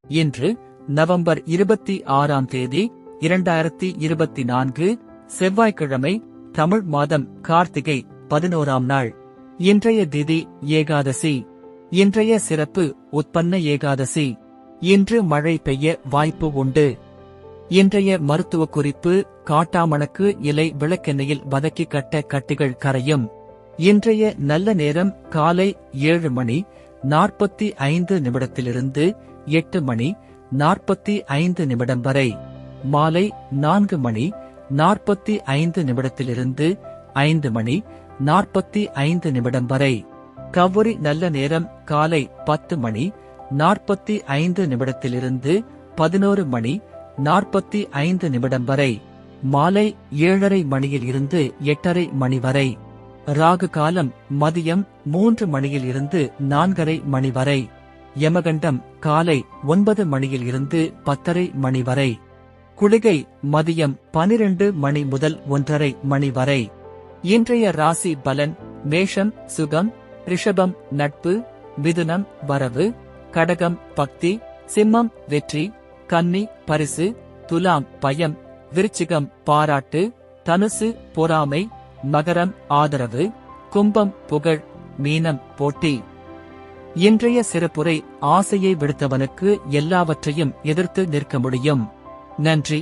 இன்று நவம்பர் 26ஆம் தேதி 2024 செவ்வாய்க்கிழமை. தமிழ் மாதம் கார்த்திகை 11ஆம் நாள். இன்றைய திதி ஏகாதசி. இன்றைய சிறப்பு உத்பன்ன ஏகாதசி. இன்று மழை பெய்ய வாய்ப்பு உண்டு. இன்றைய மருத்துவ குறிப்பு: காட்டாமணக்கு இலை விளக்கெண்ணெயில் வதக்கி கட்ட கட்டிகள் கரையும். இன்றைய நல்ல நேரம் காலை 7 மணி 45 நிமிடத்திலிருந்து 8 மணி 45 நிமிடம் வரை. மாலை 4 மணி 45 நிமிடத்திலிருந்து 5 மணி 45 நிமிடம் வரை. கௌரி நல்ல நேரம் காலை 10 மணி 45 நிமிடத்திலிருந்து 11 மணி 45 நிமிடம் வரை. மாலை 7:30 மணியில் இருந்து 8:30 மணி வரை. ராகு காலம் மதியம் 3 மணியில் இருந்து 4:30 மணி வரை. யமகண்டம் காலை 9 மணியில் இருந்து 10:30 மணி வரை. குளிகை மதியம் 12 மணி முதல் 1:30 மணி வரை. இன்றைய ராசி பலன்: மேஷம் சுகம், ரிஷபம் நட்பு, மிதுனம் வரவு, கடகம் பக்தி, சிம்மம் வெற்றி, கன்னி பரிசு, துலாம் பயம், விருச்சிகம் பாராட்டு, தனுசு பொறாமை, மகரம் ஆதரவு, கும்பம் புகழ், மீனம் போட்டி. இன்றைய சிறப்புரை: ஆசையை விடுத்தவனுக்கு எல்லாவற்றையும் எதிர்த்து நிற்க முடியும். நன்றி.